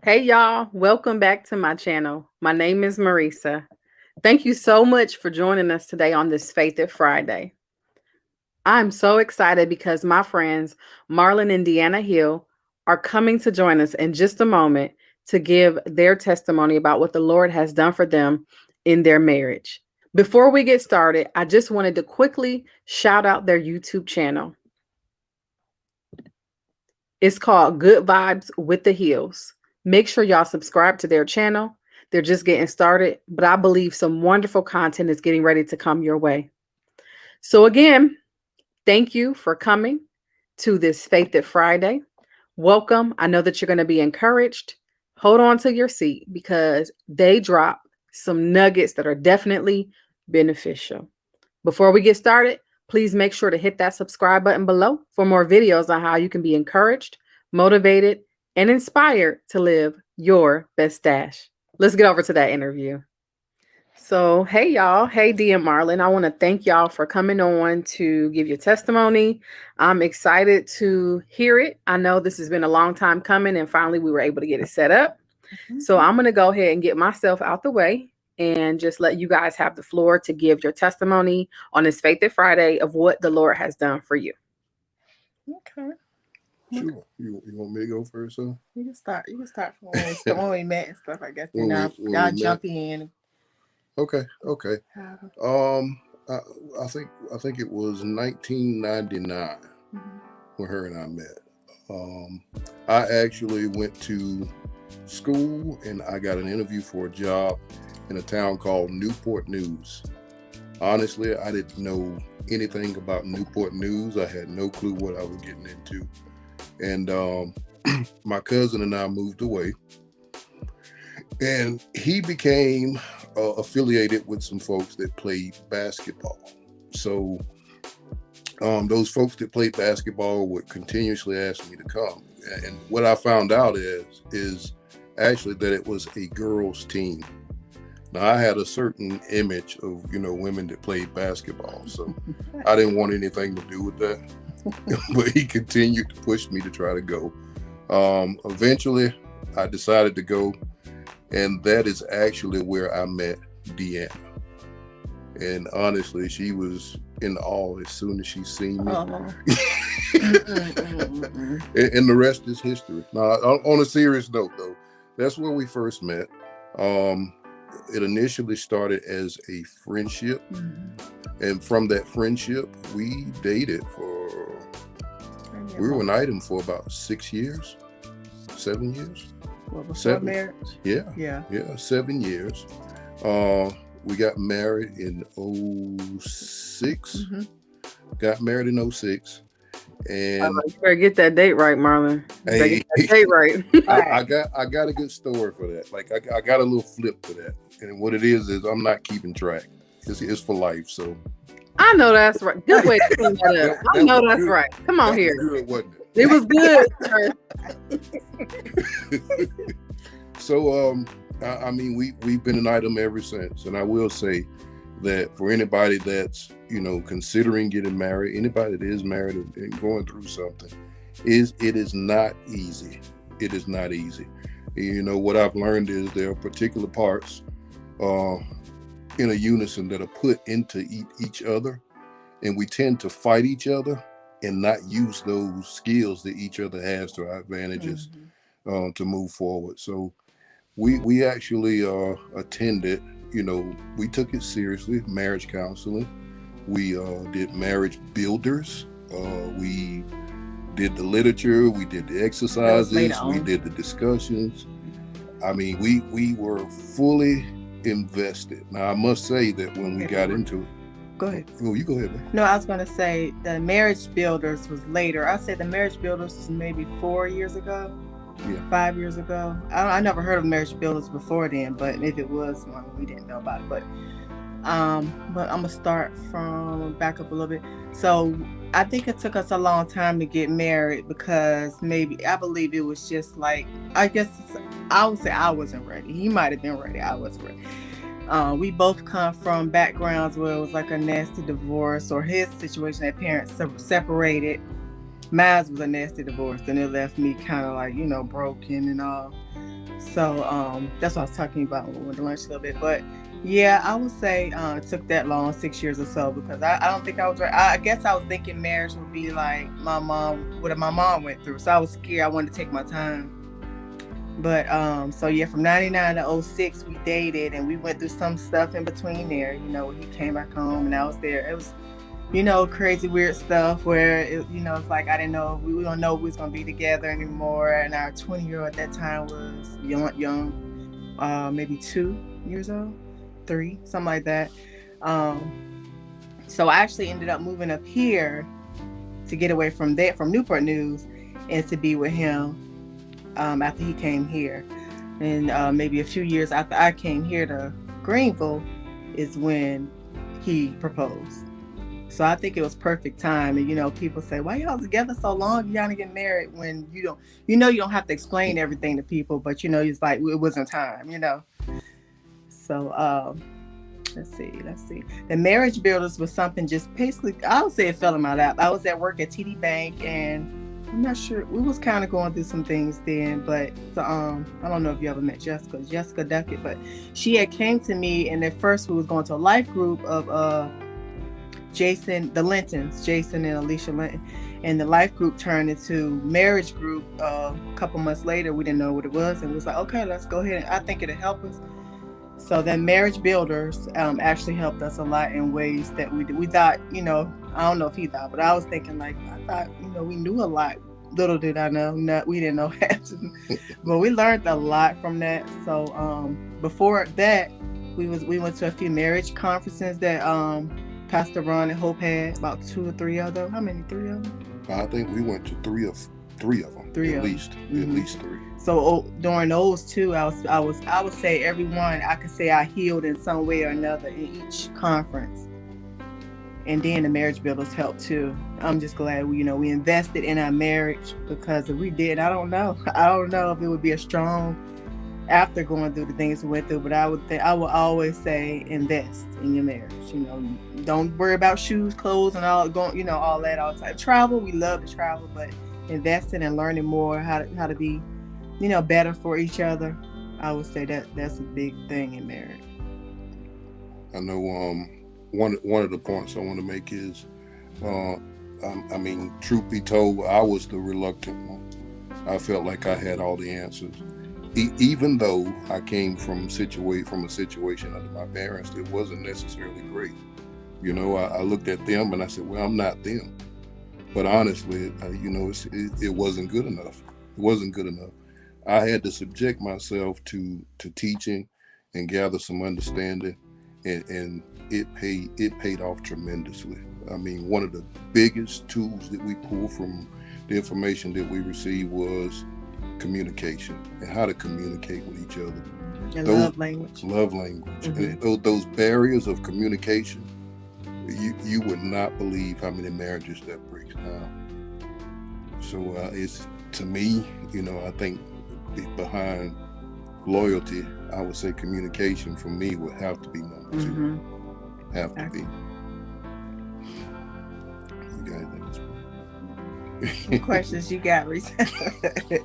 Hey y'all, welcome back to my channel. My name is Mariesa. Thank you so much for joining us today on this Faith It Friday. I'm so excited because my friends Marlon and Deanna Hill are coming to join us in just a moment to give their testimony about what the Lord has done for them in their marriage. Before we get started, I just wanted to quickly shout out their YouTube channel. It's called Good Vibes with the Hills. Make sure y'all subscribe to their channel. They're just getting started, but I believe some wonderful content is getting ready to come your way. So, again, thank you for coming to this Faith It Friday. Welcome. I know that you're going to be encouraged. Hold on to your seat because they drop some nuggets that are definitely beneficial. Before we get started, please make sure to hit that subscribe button below for more videos on how you can be encouraged, motivated, and inspired to live your best dash. Let's get over to that interview. So, hey y'all, hey Dee and Marlon. I want to thank y'all for coming on to give your testimony. I'm excited to hear it. I know this has been a long time coming, and finally we were able to get it set up. So, I'm going to go ahead and get myself out the way and just let you guys have the floor to give your testimony on this Faith It Friday of what the Lord has done for you. Okay. Sure. You want me to go first, huh? You can start. You can start from when we met and stuff. I guess When I'll we jump met. in. Okay. Okay. Um, I, I think it was 1999 when her and I met. Um, I actually went to school and I got an interview for a job in a town called Newport News. Honestly, I didn't know anything about Newport News. I had no clue what I was getting into. And my cousin and I moved away. And he became affiliated with some folks that played basketball. So those folks that played basketball would continuously ask me to come. And what I found out is actually that it was a girls' team. Now I had a certain image of women that played basketball, so I didn't want anything to do with that. But he continued to push me to try to go. Eventually, I decided to go, and that is actually where I met Deanna. And honestly, she was in awe as soon as she seen me. And the rest is history. Now, on a serious note, though, that's where we first met. It initially started as a friendship, and from that friendship, we dated we were an item for about 6 years, 7 years. Well, before 7. marriage. Yeah, 7 years. We got married in 06. Got married in 06. And You better get that date right, Marlon. You better get that date right. I got a good story for that. Like I got a little flip for that. And what it is I'm not keeping track. It's for life. So I know that's right. Good way to clean that up. I know that's right. Come on here. Good, wasn't it? It was good. So I mean we've been an item ever since. And I will say that for anybody that's considering getting married, anybody that is married and going through something, it is not easy. It is not easy. What I've learned is there are particular parts in a unison that are put into each other, and we tend to fight each other and not use those skills that each other has to our advantages to move forward. So we actually attended, we took it seriously, marriage counseling. We did marriage builders. We did the literature. We did the exercises. We did the discussions. I mean, we were fully invested. Now, I must say that when we got into it. Go ahead. Oh, you go ahead, man. No, I was going to say the marriage builders was later. I'd say the marriage builders was maybe 4 years ago. Yeah. 5 years ago. I never heard of marriage builders before then, but if it was one, we didn't know about it. But I'm gonna start from back up a little bit. So I think it took us a long time to get married because I believe it was just like, I guess I would say I wasn't ready. He might have been ready. I wasn't ready. We both come from backgrounds where it was like a nasty divorce, or his situation, that parents separated. Mine was a nasty divorce, and it left me kind of like, broken and all. So that's what I was talking about when we went to lunch a little bit. But yeah, I would say it took that long, 6 years or so, because I don't think I was right. I guess I was thinking marriage would be like what my mom went through. So I was scared. I wanted to take my time. But so yeah, from 99 to 06, we dated, and we went through some stuff in between there. You know, he came back home and I was there. It was, you know, crazy, weird stuff where, it's like I didn't know, we don't know if we was going to be together anymore. And our 20-year-old at that time was young, maybe 2 years old, 3, something like that. So I actually ended up moving up here to get away from Newport News and to be with him after he came here. And maybe a few years after I came here to Greenville is when he proposed. So I think it was perfect time. And, you know, people say, why y'all together so long? You gotta get married when you don't have to explain everything to people, but, you know, it's like, it wasn't time, you know? So, let's see. The Marriage Builders was something just basically, I would say it fell in my lap. I was at work at TD Bank, and I'm not sure, we was kind of going through some things then, but so, I don't know if you ever met Jessica Duckett, but she had came to me, and at first we was going to a life group of Jason and Alicia Linton, and the life group turned into marriage group a couple months later. We didn't know what it was, and we was like, okay, let's go ahead. I think it'll help us. So then Marriage Builders actually helped us a lot in ways that we thought, you know, I don't know if he thought, but I was thinking, like, I thought, you know, we knew a lot. Little did I know, we didn't know that. But we learned a lot from that. So before that, we went to a few marriage conferences that Pastor Ron and Hope had, about 2 or 3 of them. How many? 3 of them? I think we went to three of them. At least 3. So during those 2, I would say every one, I could say I healed in some way or another in each conference. And then the Marriage Builders helped too. I'm just glad we invested in our marriage, because if we did, I don't know if it would be as strong after going through the things we went through. But I would always say invest in your marriage. You know, don't worry about shoes, clothes, and all that all the time. Travel, we love to travel, but investing and learning more how to be, better for each other. I would say that's a big thing in marriage. I know one of the points I want to make is, I mean, truth be told, I was the reluctant one. I felt like I had all the answers. Even though I came from a situation under my parents that wasn't necessarily great. You know, I looked at them and I said, well, I'm not them. But honestly, it wasn't good enough. It wasn't good enough. I had to subject myself to teaching and gather some understanding, and it paid off tremendously. I mean, one of the biggest tools that we pulled from the information that we received was communication and how to communicate with each other. And love language. Mm-hmm. And those barriers of communication, you would not believe how many marriages that breaks down. So it's, to me, I think behind loyalty, I would say communication for me would have to be number 2. Mm-hmm. Have to be. You guys what questions you got, Reese?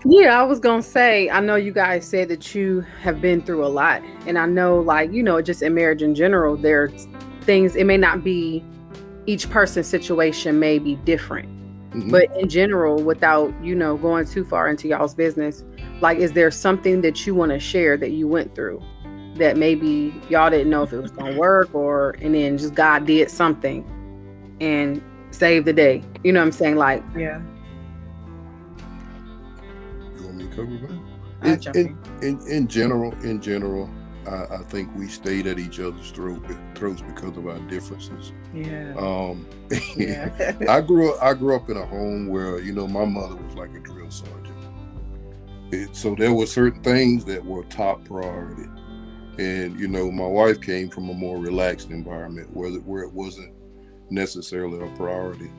Yeah, I was gonna say, I know you guys said that you have been through a lot, and I know, just in marriage in general, there's things, it may not be, each person's situation may be different. Mm-hmm. But in general, without going too far into y'all's business, is there something that you want to share that you went through that maybe y'all didn't know if it was going to work, and then just God did something and saved the day? You know what I'm saying? Yeah. You want me to cover that? In general, I think we stayed at each other's throats because of our differences. Yeah. Yeah. I grew up in a home where, my mother was like a drill sergeant. So there were certain things that were top priority. And, my wife came from a more relaxed environment where it wasn't necessarily a priority.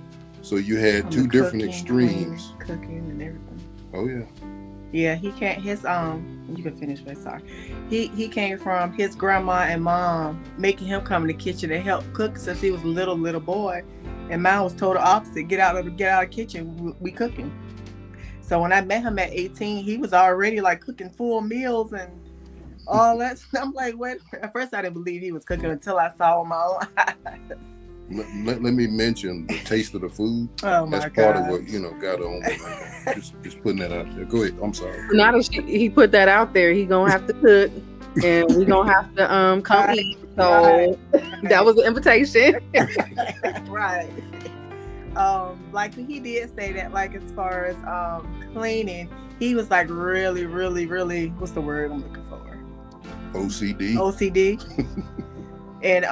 So you had two different extremes. Cooking and everything. Oh, yeah. Yeah, he can't, you can finish, but sorry. He came from his grandma and mom making him come in the kitchen and help cook since he was a little boy. And mine was total opposite. Get out of the kitchen, we cooking. So when I met him at 18, he was already like cooking full meals and all that. I'm like, wait. At first, I didn't believe he was cooking until I saw him my own eyes. Let me mention the taste of the food. Oh my That's part of God. what got on me. Just putting that out there. Go ahead. I'm sorry. Now that he put that out there, he gonna have to cook, and we gonna have to come Right, eat. So that was the invitation. Right. Like he did say that, like as far as cleaning, he was like really, really, really, what's the word I'm looking for? OCD. And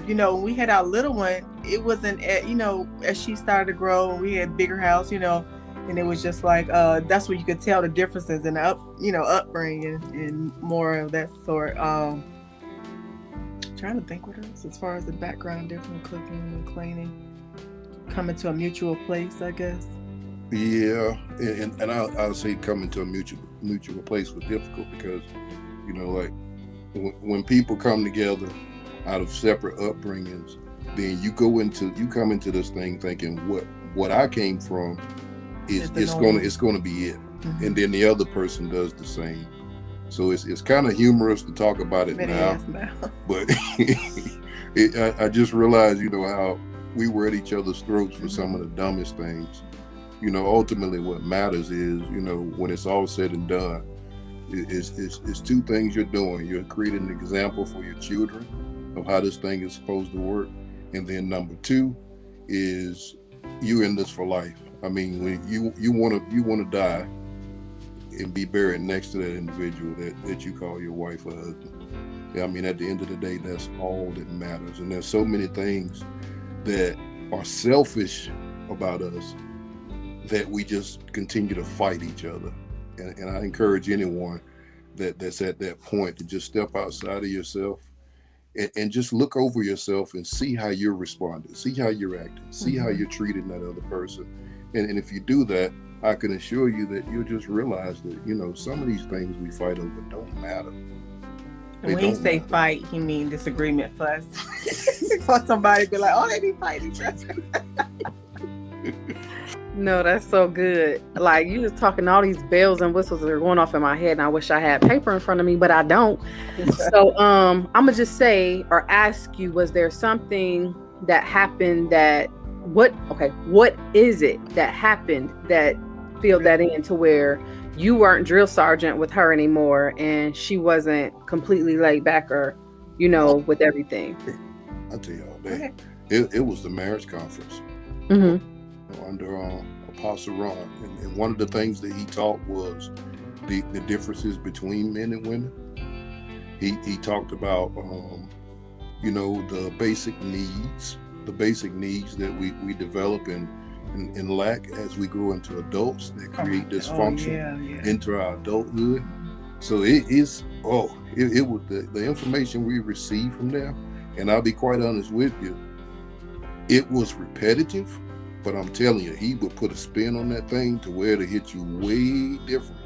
when we had our little one, it wasn't as she started to grow, we had bigger house, and it was just like that's where you could tell the differences in the upbringing and more of that sort. Trying to think what else as far as the background different cooking and cleaning, coming to a mutual place, I guess. Yeah, and I'll say coming to a mutual place was difficult because like when people come together out of separate upbringings, then you come into this thing thinking what I came from is it's gonna be it, mm-hmm. And then the other person does the same. So it's kind of humorous to talk about it now, but I just realized how we were at each other's throats for some of the dumbest things. Ultimately what matters is when it's all said and done, it's two things you're doing. You're creating an example for your children of how this thing is supposed to work, and then number two is you're in this for life. I mean, when you want to die and be buried next to that individual that you call your wife or husband. I mean, at the end of the day, that's all that matters. And there's so many things that are selfish about us that we just continue to fight each other. And I encourage anyone that's at that point to just step outside of yourself and just look over yourself and see how you're responding, see how you're acting, see how you're treating that other person. And if you do that, I can assure you that you'll just realize that, some of these things we fight over don't matter. And when he say fight, he mean disagreement fuss. For somebody to be like, oh, they be fighting each other. No, that's so good. Like, you just talking all these bells and whistles that are going off in my head, and I wish I had paper in front of me, but I don't. So I'm gonna just say or ask you, was there something that happened what is it that happened that filled that in to where you weren't drill sergeant with her anymore and she wasn't completely laid back or with everything? I'll tell you all day. It was the marriage conference. Mm-hmm. Under Apostle Ron, and one of the things that he taught was the differences between men and women. He talked about the basic needs that we develop and lack as we grow into adults that create dysfunction into our adulthood. So it was the information we received from there, and I'll be quite honest with you, it was repetitive. But I'm telling you, he would put a spin on that thing to where it'll hit you way different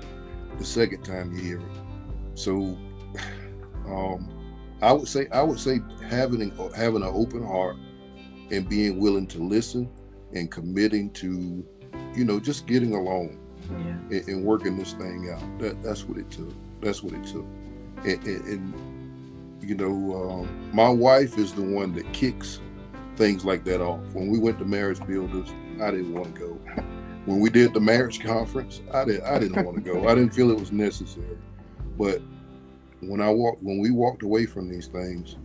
the second time you hear it. So, I would say having an open heart and being willing to listen and committing to, just getting along and working this thing out. That's what it took. And my wife is the one that kicks things like that off. When we went to Marriage Builders, I didn't want to go. When we did the marriage conference, I didn't want to go. I didn't feel it was necessary. But when we walked away from these things,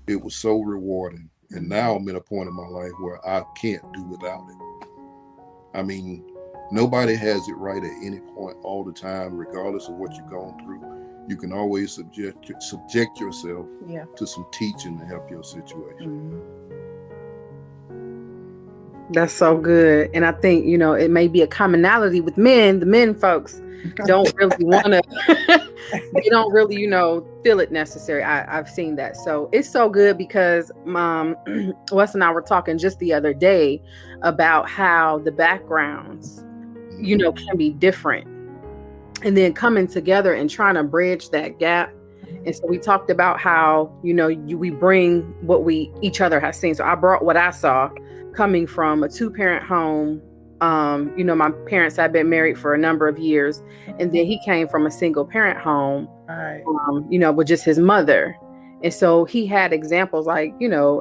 it was so rewarding. And now I'm at a point in my life where I can't do without it. I mean, nobody has it right at any point all the time, regardless of what you've gone through. You can always subject yourself to some teaching to help your situation. Mm-hmm. That's so good. And I think, it may be a commonality with men. The men folks don't really want to, they don't really, feel it necessary. I've seen that. So it's so good because Wes and I were talking just the other day about how the backgrounds, can be different. And then coming together and trying to bridge that gap. And so we talked about how, we bring what each other has seen. So I brought what I saw coming from a 2-parent home My parents had been married for a number of years, and then he came from a single parent home, Right. with just his mother. And so he had examples like,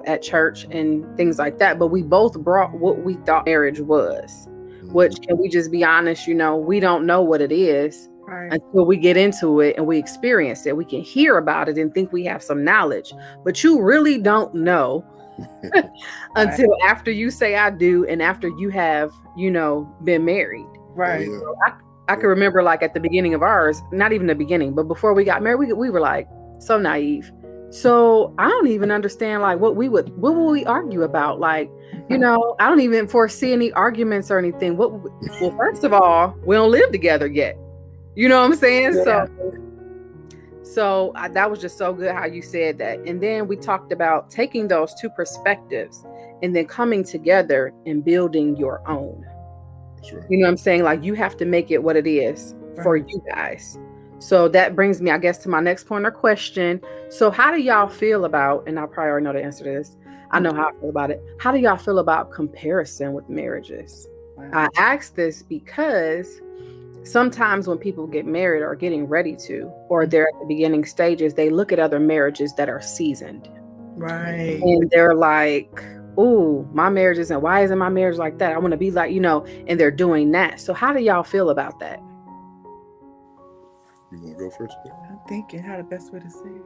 at church and things like that. But we both brought what we thought marriage was, which, can we just be honest, we don't know what it is until we get into it and we experience it. We can hear about it and think we have some knowledge, but you really don't know until after you say I do and after you have, been married. Right. So I can remember, like, at the beginning of ours, not even the beginning, but before we got married, we were like so naive. So I don't even understand, like, what would we argue about? Like, I don't even foresee any arguments or anything. Well, first of all, we don't live together yet. You know what I'm saying? Yeah. So that was just so good how you said that. And then we talked about taking those two perspectives and then coming together and building your own. That's right. You know what I'm saying? Like, you have to make it what it is for you guys. So that brings me, I guess, to my next point or question. So how do y'all feel about, and I probably already know the answer to this, I know how I feel about it. How do y'all feel about comparison with marriages? Wow. I ask this because sometimes when people get married or getting ready to, or they're at the beginning stages, they look at other marriages that are seasoned. Right. And they're like, ooh, my marriage isn't, why isn't my marriage like that? I want to be like, and they're doing that. So how do y'all feel about that? You want to go first? I'm thinking how the best way to say it.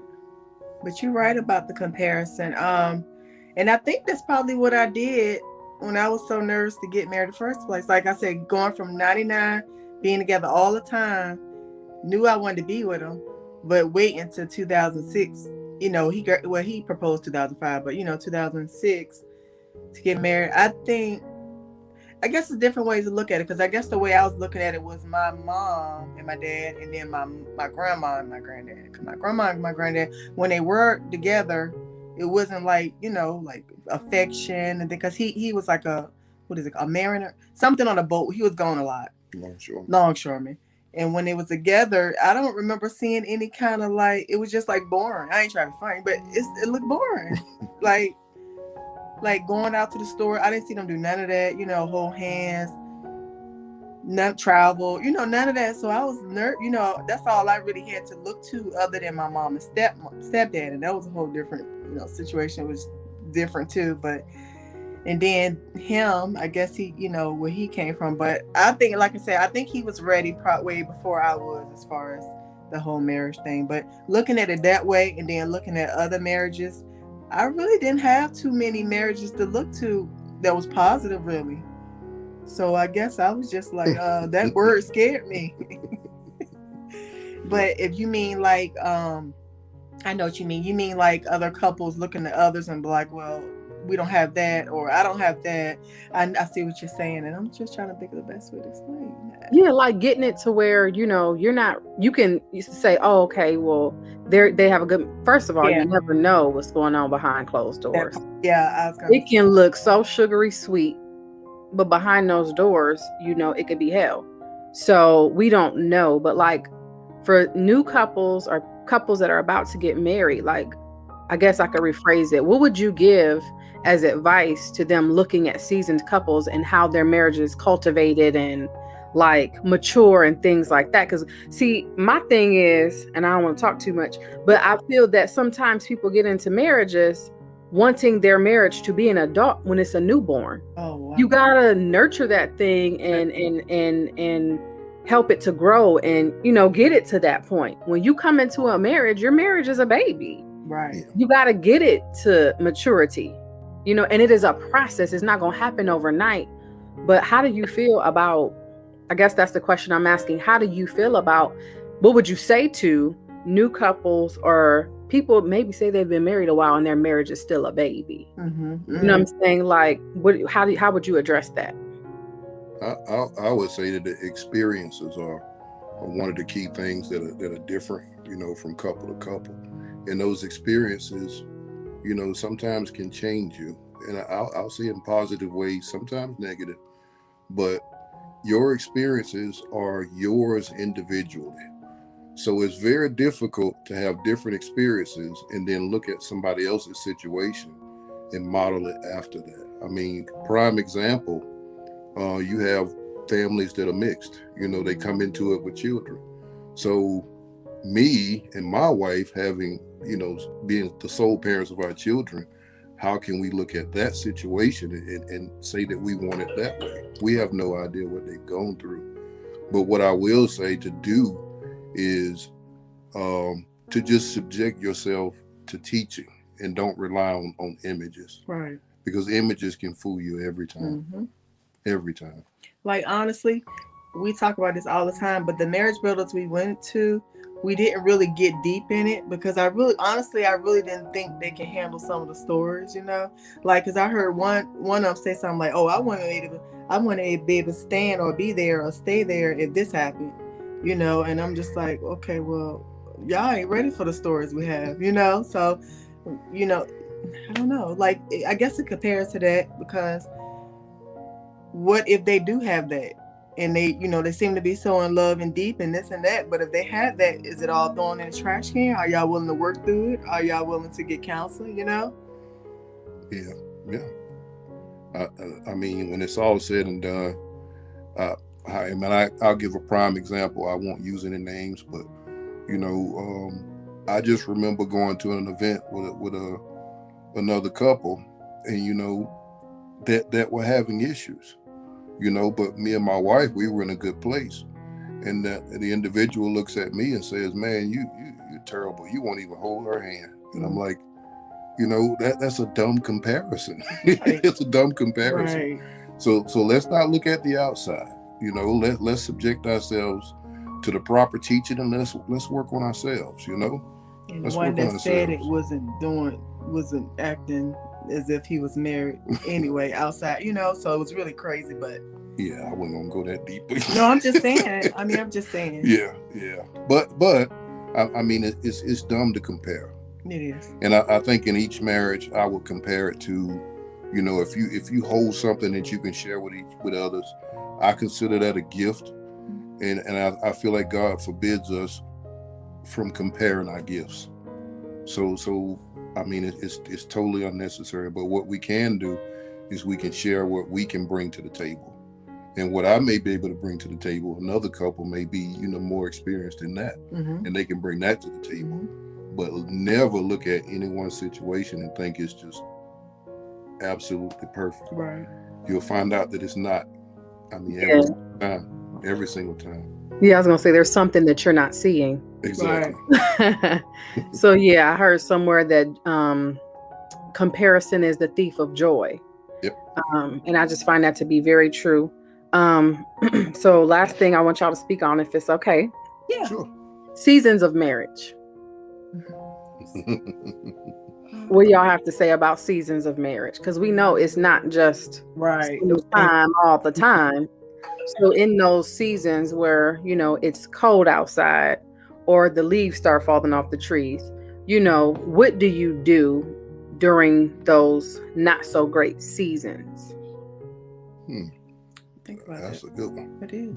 But you're right about the comparison. And I think that's probably what I did when I was so nervous to get married in the first place. Like I said, going from 99, being together all the time, knew I wanted to be with him, but wait until 2006. He proposed 2005, but 2006 to get married. I guess there's different ways to look at it, because I guess the way I was looking at it was my mom and my dad, and then my grandma and my granddad. Because my grandma and my granddad, when they were together, it wasn't like, like affection, and because he was like a mariner, something on a boat. He was gone a lot. Longshoreman. And when they was together, I don't remember seeing any kind of like, it was just like boring. I ain't trying to be funny, but it looked boring. like going out to the store, I didn't see them do none of that, hold hands, none travel, none of that. So I was that's all I really had to look to, other than my mom and stepdad. And that was a whole different, situation. It was different too. And then him, I guess he, where he came from. But I think, like I said, I think he was ready way before I was, as far as the whole marriage thing. But looking at it that way, and then looking at other marriages, I really didn't have too many marriages to look to that was positive, really. So I guess I was just like, that word scared me. But if you mean like, I know what you mean. You mean like other couples looking at others and be like, well, we don't have that, or I don't have that. I see what you're saying, and I'm just trying to think of the best way to explain that. Yeah, like getting it to where, you're not, you can say, oh, okay, well, they have a good, first of all, you never know what's going on behind closed doors. It can look so sugary sweet, but behind those doors, it could be hell. So we don't know. But like for new couples or couples that are about to get married, like, I guess I could rephrase it. What would you give as advice to them looking at seasoned couples and how their marriage is cultivated and like mature and things like that? Because see, my thing is, and I don't want to talk too much, but I feel that sometimes people get into marriages wanting their marriage to be an adult when it's a newborn. Oh, wow. You gotta nurture that thing and help it to grow and get it to that point. When you come into a marriage, your marriage is a baby. Right. You got to get it to maturity, and it is a process. It's not going to happen overnight. But how do you feel about, I guess that's the question I'm asking. How do you feel about, what would you say to new couples or people maybe say they've been married a while and their marriage is still a baby? Mm-hmm. You know what I'm saying? Like, how would you address that? I would say that the experiences are one of the key things that are different, from couple to couple. And those experiences, sometimes can change you. And I'll see it in positive ways, sometimes negative. But your experiences are yours individually. So it's very difficult to have different experiences and then look at somebody else's situation and model it after that. I mean, prime example, You have families that are mixed. They come into it with children. So me and my wife having, being the sole parents of our children, how can we look at that situation and say that we want it that way? We have no idea what they've gone through. But what I will say to do is to just subject yourself to teaching and don't rely on images. Right. Because images can fool you every time. Mm-hmm. Every time. Like, honestly, we talk about this all the time, but the marriage builders we went to, we didn't really get deep in it because I really didn't think they can handle some of the stories, like, because I heard one of them say something like, oh, I want to be able to stand or be there or stay there if this happened, and I'm just like, okay, well, y'all ain't ready for the stories we have, so, I don't know, like, I guess it compares to that, because what if they do have that? And they seem to be so in love and deep and this and that. But if they have that, is it all thrown in the trash can? Are y'all willing to work through it? Are y'all willing to get counseling, Yeah. I mean, when it's all said and done, I'll give a prime example. I won't use any names, but, I just remember going to an event with another couple and, that were having issues. But me and my wife, we were in a good place. And the individual looks at me and says, man, you're terrible. You won't even hold her hand. And I'm like, that's a dumb comparison. Right. It's a dumb comparison. Right. So let's not look at the outside. Let's subject ourselves to the proper teaching and let's work on ourselves, And the one that said it wasn't acting as if he was married anyway outside, so it was really crazy. But yeah, I wasn't gonna go that deep. No, I'm just saying. Yeah. But I mean, it's dumb to compare. It is. And I think in each marriage, I would compare it to, if you hold something that you can share with others, I consider that a gift, and I feel like God forbids us from comparing our gifts. So. I mean, it's totally unnecessary. But what we can do is we can share what we can bring to the table. And what I may be able to bring to the table, another couple may be, more experienced in that. Mm-hmm. And they can bring that to the table. Mm-hmm. But never look at any one situation and think it's just absolutely perfect. Right. You'll find out that it's not. I mean, every single time. Yeah, I was going to say there's something that you're not seeing. Exactly. Right. So, yeah, I heard somewhere that comparison is the thief of joy. Yep. And I just find that to be very true. So last thing I want y'all to speak on, if it's okay. Yeah. Sure. Seasons of marriage. What do y'all have to say about seasons of marriage? Because we know it's not just right time all the time. So in those seasons where, it's cold outside or the leaves start falling off the trees, what do you do during those not so great seasons? Think about That's a good one. It is.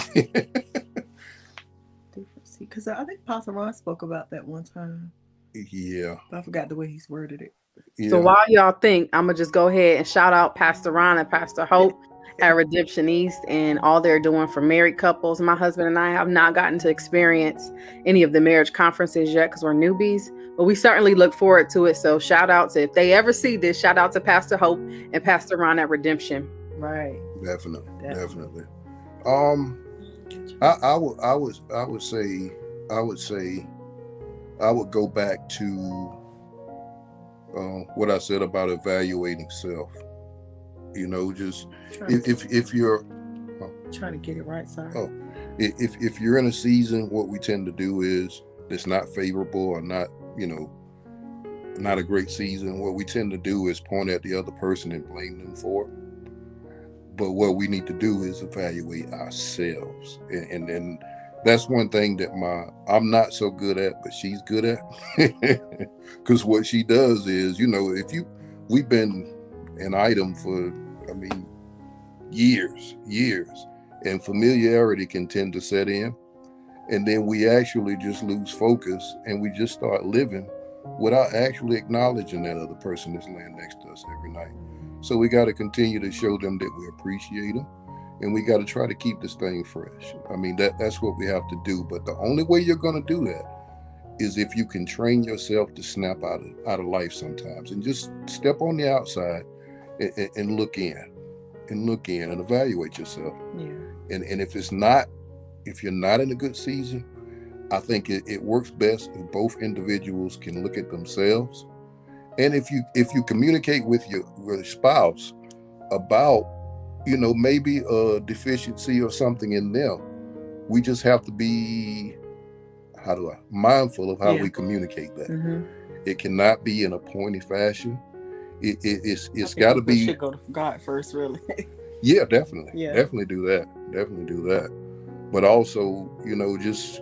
Because I think Pastor Ron spoke about that one time. Yeah. I forgot the way he's worded it. Yeah. So while y'all think, I'm going to just go ahead and shout out Pastor Ron and Pastor Hope at Redemption East and all they're doing for married couples. My husband and I have not gotten to experience any of the marriage conferences yet because we're newbies, but we certainly look forward to it. So shout out to, if they ever see this, shout out to Pastor Hope and Pastor Ron at Redemption. Right. Definitely. I would go back to what I said about evaluating self. Just if you're trying to get it right, sorry. If you're in a season, what we tend to do is it's not favorable or not, not a great season. What we tend to do is point at the other person and blame them for it. But what we need to do is evaluate ourselves, and that's one thing that I'm not so good at, but she's good at. Because what she does is, we've been an item for, years, and familiarity can tend to set in, and then we actually just lose focus, and we just start living without actually acknowledging that other person that's laying next to us every night. So we got to continue to show them that we appreciate them, and we got to try to keep this thing fresh. I mean, that's what we have to do. But the only way you're going to do that is if you can train yourself to snap out of life sometimes, and just step on the outside and look in and evaluate yourself. Yeah. And if you're not in a good season, I think it works best if both individuals can look at themselves. And if you communicate with your spouse about, maybe a deficiency or something in them, we just have to be mindful of how we communicate that. Mm-hmm. It cannot be in a pointy fashion. It's got to be. Should go to God first, really. Yeah, definitely. Yeah. Definitely do that. Definitely do that. But also, just,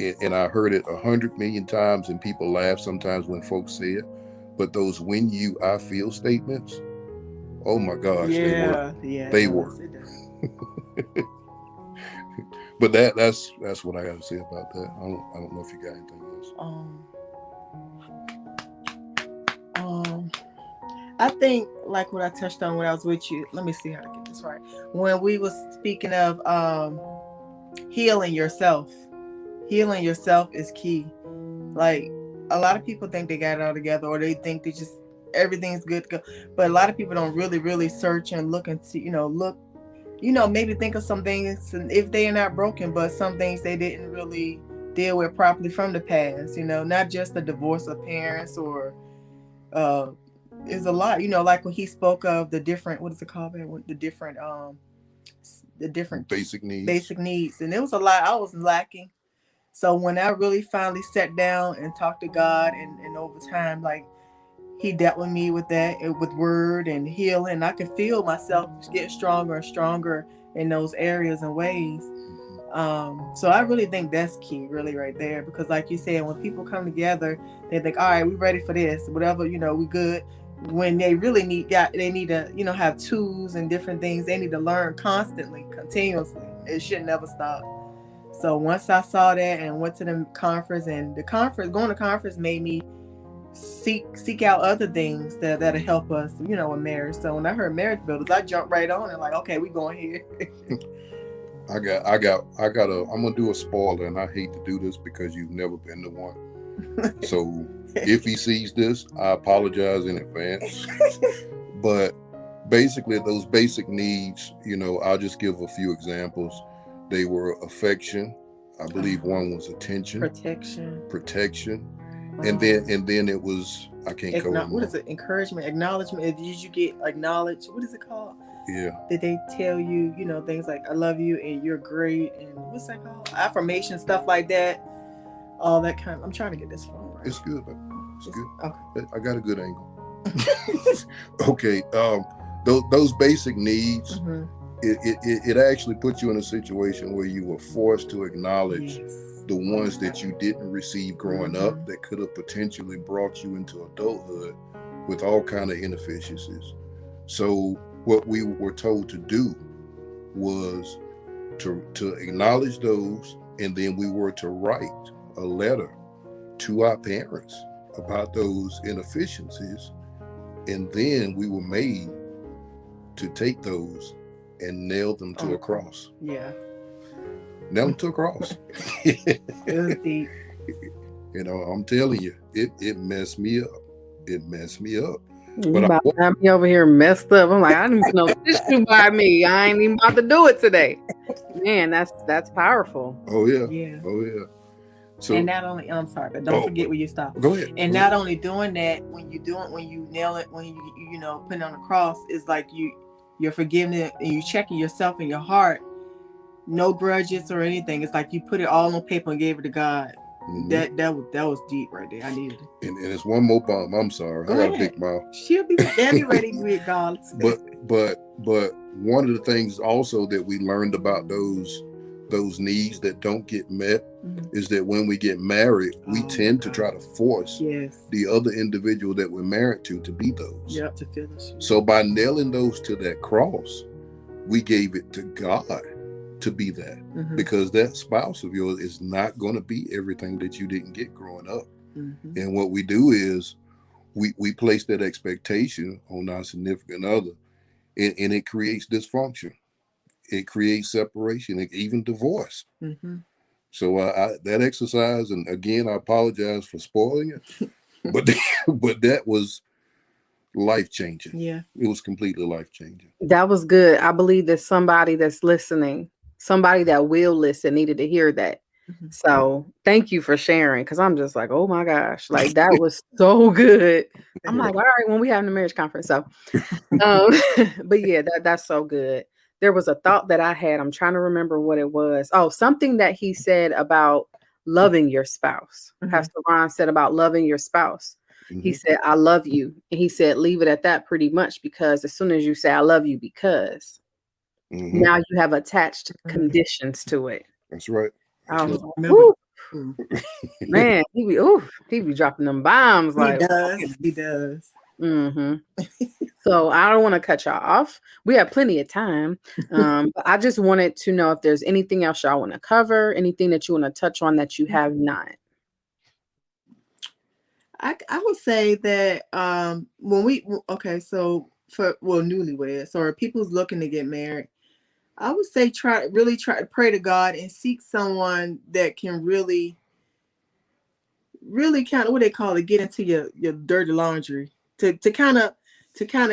and I heard it 100 million times, and people laugh sometimes when folks say it, but those "when you I feel" statements, oh my gosh, they work. But that's what I got to say about that. I don't know if you got anything else. I think, like what I touched on when I was with you. Let me see how to get this right. When we was speaking of healing yourself is key. Like, a lot of people think they got it all together, or they think they just everything's good to go. But a lot of people don't really search and look and see. Maybe think of some things, and if they are not broken, but some things they didn't really deal with properly from the past. Not just the divorce of parents or is a lot. Like when he spoke of the different, what is it called? The different basic needs, and it was a lot I was lacking. So when I really finally sat down and talked to God, and over time, like, he dealt with me with that, with word and healing. I could feel myself get stronger and stronger in those areas and ways. So I really think that's key, really, right there. Because like you said, when people come together, they think, all right, we're ready for this, whatever, we good. When they really need to, have tools and different things, they need to learn constantly, continuously. It should never stop. So once I saw that and went to the conference, and going to conference made me seek out other things that'll help us, with marriage. So when I heard marriage builders, I jumped right on and like, okay, we going here. I'm gonna do a spoiler, and I hate to do this because you've never been the one. So if he sees this, I apologize in advance. But basically, those basic needs, I'll just give a few examples. They were affection. I believe one was attention, protection. And then it was, I can't go. What is it? Encouragement, acknowledgement. Did you get acknowledged? What is it called? Yeah. Did they tell you, things like "I love you" and "You're great" and what's that called? Affirmation, stuff like that. All that kind of. I'm trying to get this phone right. It's good. It's good. Okay. I got a good angle. Okay. Those basic needs. Mm-hmm. It actually puts you in a situation where you were forced to acknowledge the ones that you didn't receive growing up that could have potentially brought you into adulthood with all kind of inefficiencies. So what we were told to do was to acknowledge those, and then we were to write a letter to our parents about those inefficiencies, and then we were made to take those and nail them to a cross. Yeah. Nail them to a cross. It was deep. I'm telling you, it messed me up. It messed me up. But I'm over here messed up. I'm like, I didn't even know tissue by me. I ain't even about to do it today. Man, that's powerful. Oh yeah. Yeah. Oh yeah. So, and not only, I'm sorry, but don't forget where you stop. Go ahead. And not only doing that, when you nail it, when you put it on the cross, is like you're forgiving it, and you checking yourself in your heart. No grudges or anything. It's like you put it all on paper and gave it to God. Mm-hmm. That was deep right there. I needed it. And it's one more bomb. I'm sorry. I got a big mouth. They'll be ready to be God. But one of the things also that we learned about those needs that don't get met is that when we get married, we tend to try to force the other individual that we're married to be those. Yep, to finish. So by nailing those to that cross, we gave it to God to be that, because that spouse of yours is not going to be everything that you didn't get growing up. And what we do is we place that expectation on our significant other, and it creates dysfunction. it creates separation, even divorce. Mm-hmm. So that exercise, and again, I apologize for spoiling it, but but that was life changing. Yeah. It was completely life changing. That was good. I believe that somebody that's listening, somebody that will listen, needed to hear that. Mm-hmm. So thank you for sharing, because I'm just like, oh my gosh, like that was so good. I'm like, all right, when we have the marriage conference. So, um, but yeah, that's so good. There was a thought that I had. I'm trying to remember what it was. Oh, something that he said about loving your spouse. Mm-hmm. Pastor Ron said about loving your spouse. He Mhm. said, I love you. And he said, leave it at that pretty much, because as soon as you say, I love you, because Mhm. now you have attached Mhm. conditions to it. That's right. I That's was right. like, Remember? "Ooh, Mm. man, he be dropping them bombs He like, does. He does. mm-hmm. So I don't want to cut y'all off. We have plenty of time. But I just wanted to know if there's anything else y'all want to cover, anything that you want to touch on that you have not. I would say that so for newlyweds or people's looking to get married, I would say try to pray to God and seek someone that can really kind of, what they call it, get into your dirty laundry to kind of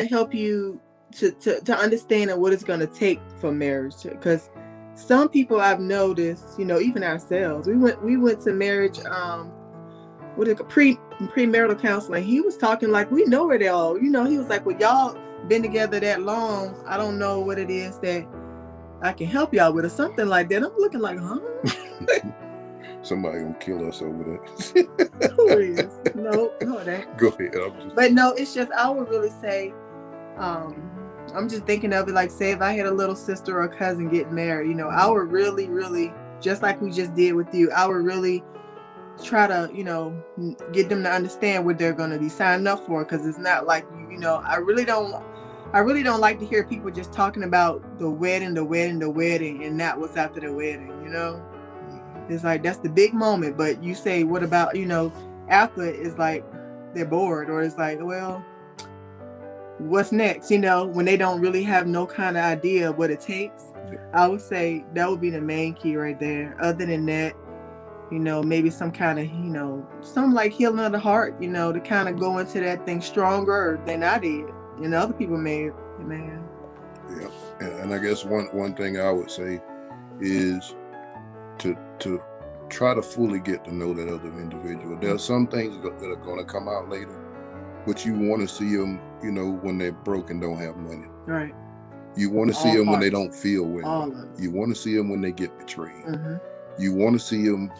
help you to understand what it's going to take for marriage. Because some people I've noticed, even ourselves, we went to marriage what is it, premarital counseling. He was talking like we know it all. He was like, well, y'all been together that long, I don't know what it is that I can help y'all with, or something like that. I'm looking like, huh? Somebody gonna kill us over that. Please. No, that. Go ahead. But no, it's just, I would really say, I'm just thinking of it like, say if I had a little sister or a cousin getting married, I would really, really, just like we just did with you, I would really try to, get them to understand what they're going to be signing up for. Because it's not like, I really don't like to hear people just talking about the wedding, and not what's after the wedding. It's like, that's the big moment, but you say, what about, after? It's like they're bored, or it's like, well, what's next? When they don't really have no kind of idea of what it takes. I would say that would be the main key right there. Other than that, maybe some kind of, some like healing of the heart, to kind of go into that thing stronger than I did, other people may. Man. Yeah, and I guess one thing I would say is to try to fully get to know that other individual. There are some things that are going to come out later, but you want to see them, when they're broke and don't have money. Right. You want to see them when they don't feel well. You want to see them when they get betrayed. Mm-hmm. You want to see them,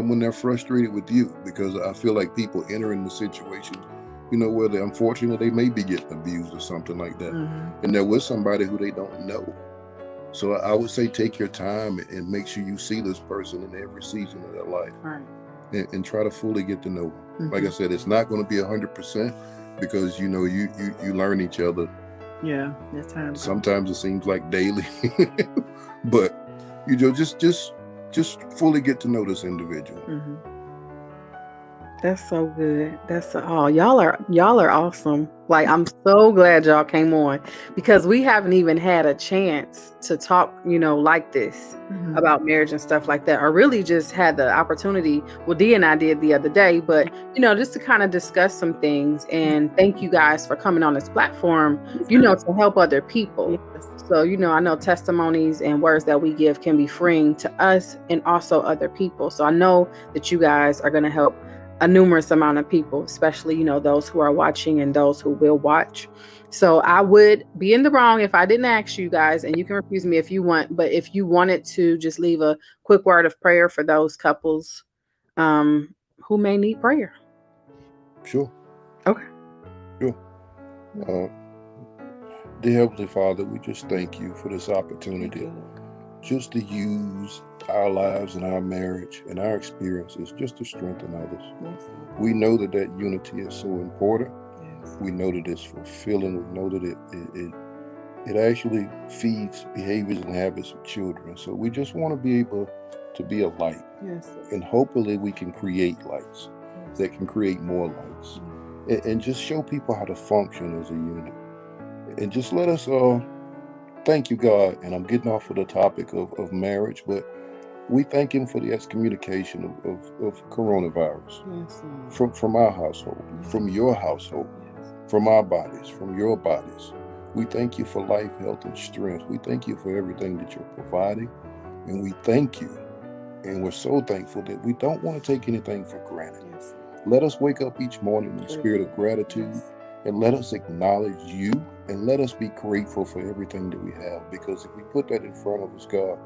when they're frustrated with you, because I feel like people enter into situations, where they're unfortunate, they may be getting abused or something like that. Mm-hmm. And they're with somebody who they don't know. So I would say take your time and make sure you see this person in every season of their life. Right. And try to fully get to know them. Mm-hmm. Like I said, it's not going to be 100%, because, you learn each other. Yeah, that's time. Sometimes it seems like daily, but just fully get to know this individual. Mm-hmm. That's so good. Y'all are awesome. Like, I'm so glad y'all came on, because we haven't even had a chance to talk, like this about marriage and stuff like that, or really just had the opportunity. Well, Dee and I did the other day, but just to kind of discuss some things. And thank you guys for coming on this platform, to help other people. So, I know testimonies and words that we give can be freeing to us and also other people. So I know that you guys are going to help a numerous amount of people, especially, those who are watching and those who will watch. So I would be in the wrong if I didn't ask you guys, and you can refuse me if you want, but if you wanted to just leave a quick word of prayer for those couples who may need prayer. Sure. Okay. Sure. Dear Heavenly Father, we just thank you for this opportunity just to use our lives and our marriage and our experiences just to strengthen others. Yes. We know that unity is so important. Yes. We know that it's fulfilling. We know that it actually feeds behaviors and habits of children. So we just want to be able to be a light. Yes. And hopefully we can create lights that can create more lights. And just show people how to function as a unit. And just let us thank you, God. And I'm getting off of the topic of marriage, but we thank Him for the excommunication of coronavirus Yes, Lord. from our household, from your household, Yes. from our bodies, from your bodies. We thank you for life, health, and strength. We thank you for everything that you're providing. And we thank you. And we're so thankful that we don't want to take anything for granted. Yes. Let us wake up each morning in a spirit of gratitude, Yes. and let us acknowledge you, and let us be grateful for everything that we have. Because if we put that in front of us, God,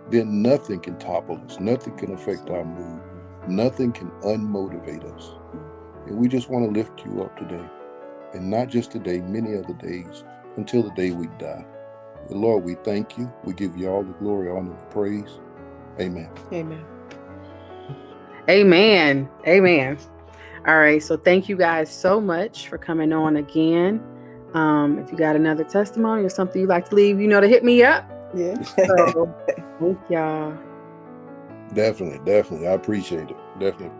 then nothing can topple us. Nothing can affect our mood. Nothing can unmotivate us. And we just want to lift you up today. And not just today, many other days, until the day we die. And Lord, we thank you. We give you all the glory, honor, and praise. Amen. Amen. Amen. Amen. All right. So thank you guys so much for coming on again. If you got another testimony or something you'd like to leave, you know to hit me up. Yeah. So thank y'all. Definitely. I appreciate it. Definitely.